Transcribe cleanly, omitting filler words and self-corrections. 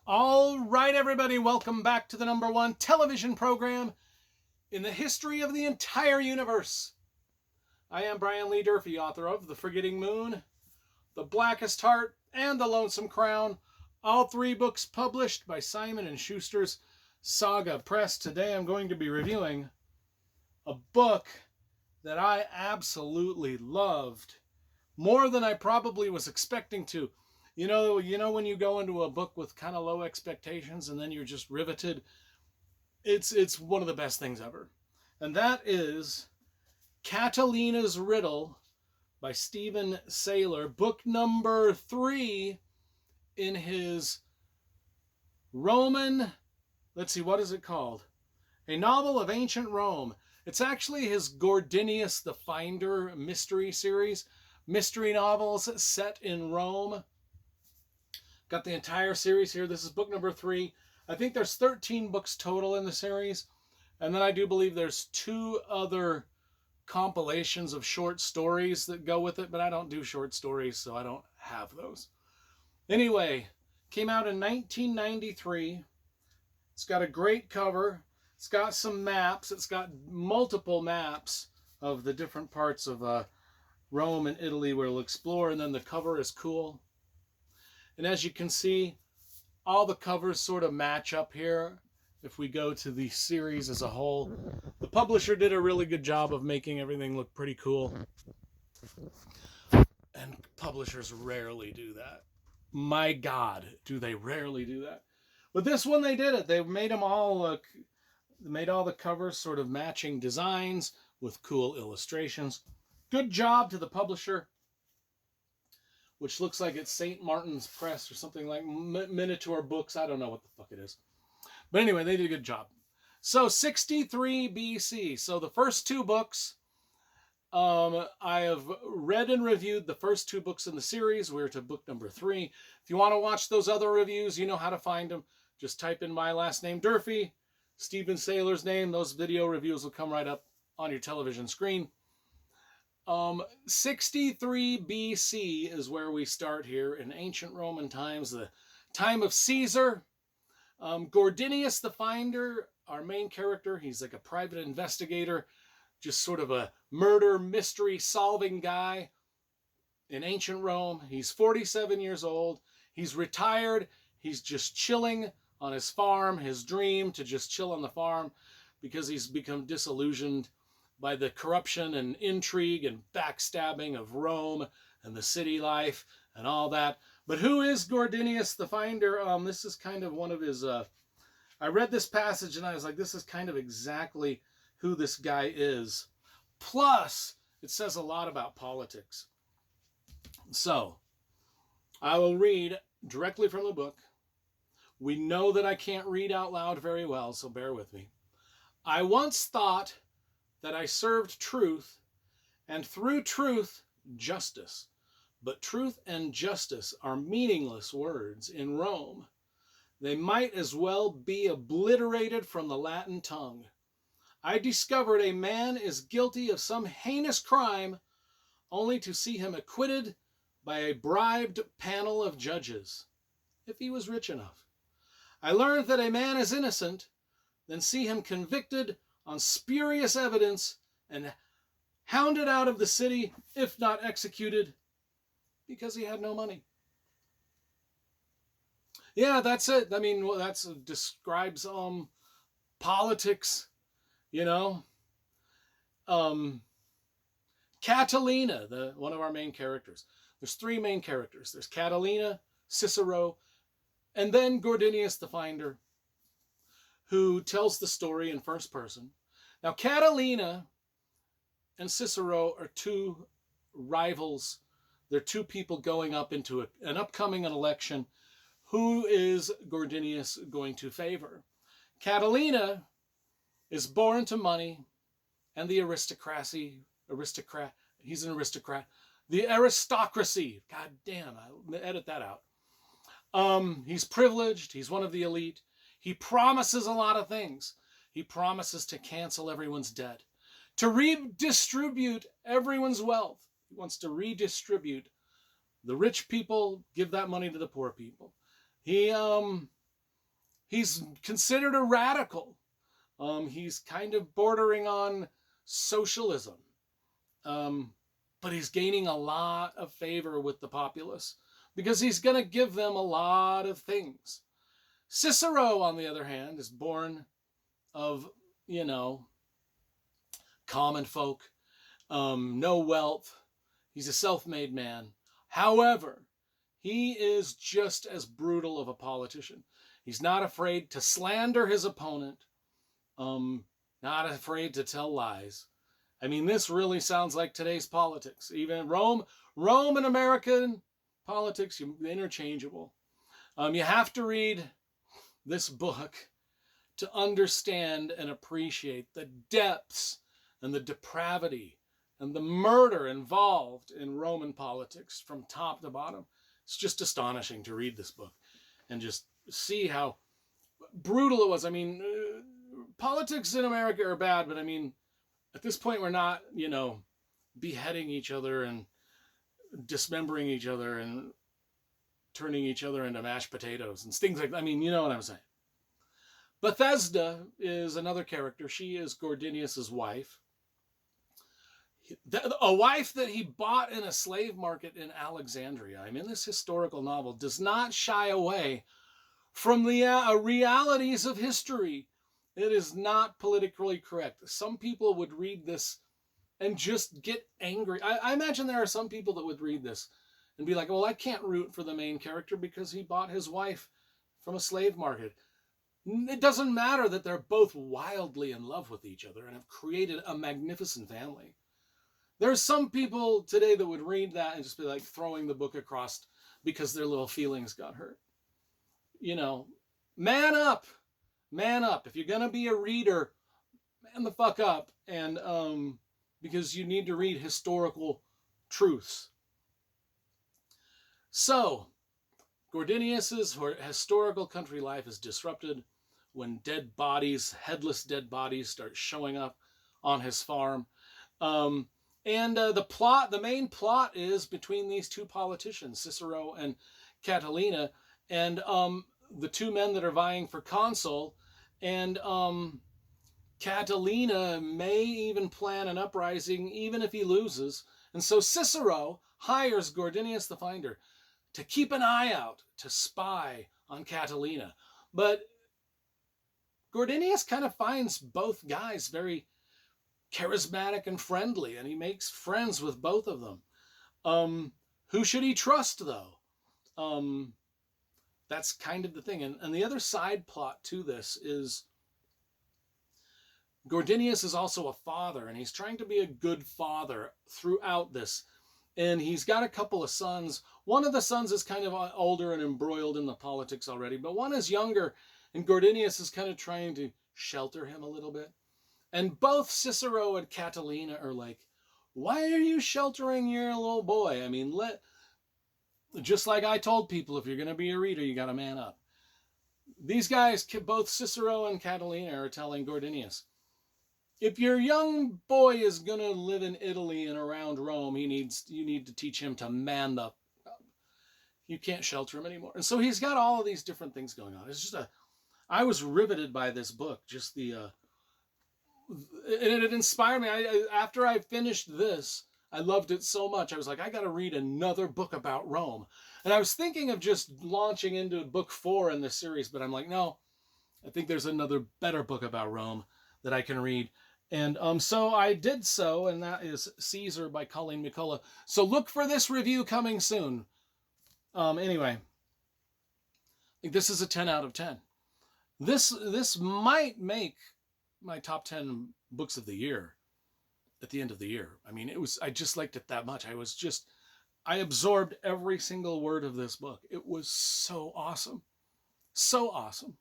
All right, everybody, welcome back to the #1 television program in the history of the entire universe. I am Brian Lee Durfee, author of The Forgetting Moon, The Blackest Heart, and The Lonesome Crown, all three books published by Simon & Schuster's Saga Press. Today I'm going to be reviewing a book that I absolutely loved, more than I probably was expecting to. You know when you go into a book with kind of low expectations and then you're just riveted? It's one of the best things ever. And that is CATILINA'S Riddle by Steven Saylor, book number 3 in his Roman, let's see, what is it called? A Novel of Ancient Rome. It's actually his Gordianus the Finder mystery series, mystery novels set in Rome. Got the entire series here. This is book number 3. I think there's 13 books total in the series. And then I do believe there's 2 other compilations of short stories that go with it, but I don't do short stories, so I don't have those. Anyway, came out in 1993. It's got a great cover. It's got some maps. It's got multiple maps of the different parts of Rome and Italy where we'll explore, and then the cover is cool. And as you can see, all the covers sort of match up here if we go to the series as a whole. The publisher did a really good job of making everything look pretty cool. And publishers rarely do that. My God, do they rarely do that. But this one, they did it. They made them all, made all the covers sort of matching designs with cool illustrations. Good job to the publisher, which looks like it's St. Martin's Press or something like Minotaur Books. I don't know what the fuck it is. But anyway, they did a good job. So 63 BC. So the first 2 books, I have read and reviewed the first 2 books in the series. We're to book number 3. If you want to watch those other reviews, you know how to find them. Just type in my last name, Durfee, Steven Saylor's name. Those video reviews will come right up on your television screen. 63 BC is where we start here in ancient Roman times, the time of Caesar. Gordianus the Finder, our main character, he's like a private investigator, just sort of a murder mystery solving guy in ancient Rome. He's 47 years old. He's retired. He's just chilling on his farm, his dream to just chill on the farm because he's become disillusioned by the corruption and intrigue and backstabbing of Rome and the city life and all that. But who is Gordianus the Finder? This is kind of one of his... I read this passage and I was like, this is kind of exactly who this guy is. Plus, it says a lot about politics. So, I will read directly from the book. We know that I can't read out loud very well, so bear with me. I once thought that I served truth, and through truth, justice. But truth and justice are meaningless words in Rome. They might as well be obliterated from the Latin tongue. I discovered a man is guilty of some heinous crime, only to see him acquitted by a bribed panel of judges, if he was rich enough. I learned that a man is innocent, then see him convicted on spurious evidence and hounded out of the city, if not executed, because he had no money. Yeah, that's it. I mean, well, that describes politics, you know. Catilina, one of our main characters. There's 3 main characters. There's Catilina, Cicero, and then Gordianus the Finder, who tells the story in first person. Now, Catilina and Cicero are 2 rivals. They're 2 people going up into an upcoming election. Who is Gordianus going to favor? Catilina is born to money and the aristocracy. He's an aristocrat. The aristocracy. God damn, I'll edit that out. He's privileged. He's one of the elite. He promises a lot of things. He promises to cancel everyone's debt, to redistribute everyone's wealth. He wants to redistribute. The rich people give that money to the poor people. He He's considered a radical. He's kind of bordering on socialism. But he's gaining a lot of favor with the populace because he's going to give them a lot of things. Cicero, on the other hand, is born of, common folk, no wealth. He's a self-made man. However, he is just as brutal of a politician. He's not afraid to slander his opponent, not afraid to tell lies. I mean, this really sounds like today's politics. Even Rome and American politics, interchangeable. You have to read this book to understand and appreciate the depths and the depravity and the murder involved in Roman politics from top to bottom. It's just astonishing to read this book and just see how brutal it was. I mean, politics in America are bad, but I mean, at this point, we're not, beheading each other and dismembering each other and turning each other into mashed potatoes and things like that. I mean, you know what I'm saying. Bethesda is another character. She is Gordianus's wife. A wife that he bought in a slave market in Alexandria. I mean, this historical novel does not shy away from the realities of history. It is not politically correct. Some people would read this and just get angry. I imagine there are some people that would read this and be like, well, I can't root for the main character because he bought his wife from a slave market. It doesn't matter that they're both wildly in love with each other and have created a magnificent family. There's some people today that would read that and just be like throwing the book across because their little feelings got hurt. Man up. Man up. If you're going to be a reader, man the fuck up. And because you need to read historical truths. So, Gordianus's historical country life is disrupted when headless dead bodies start showing up on his farm. The main plot is between these two politicians, Cicero and Catilina, and the two men that are vying for consul. And Catilina may even plan an uprising even if he loses. And so Cicero hires Gordianus the Finder to keep an eye out, to spy on Catilina. But Gordianus kind of finds both guys very charismatic and friendly, and he makes friends with both of them. Who should he trust, though? That's kind of the thing. And the other side plot to this is Gordianus is also a father, and he's trying to be a good father throughout this. And he's got a couple of sons. One of the sons is kind of older and embroiled in the politics already, but one is younger, and Gordianus is kind of trying to shelter him a little bit. And both Cicero and Catilina are like, why are you sheltering your little boy? I mean, just like I told people, if you're going to be a reader, you got to man up. These guys, both Cicero and Catilina, are telling Gordianus, if your young boy is going to live in Italy and around Rome, you need to teach him to man up. You can't shelter him anymore. And so he's got all of these different things going on. It's just I was riveted by this book. Just it inspired me. After I finished this, I loved it so much. I was like, I got to read another book about Rome. And I was thinking of just launching into book 4 in this series, but I'm like, no, I think there's another better book about Rome that I can read. And so I did so, and that is Caesar by Colleen McCullough. So look for this review coming soon. Anyway, I think this is a 10 out of 10. This might make my top 10 books of the year at the end of the year. I mean, I just liked it that much. I absorbed every single word of this book. It was so awesome. So awesome.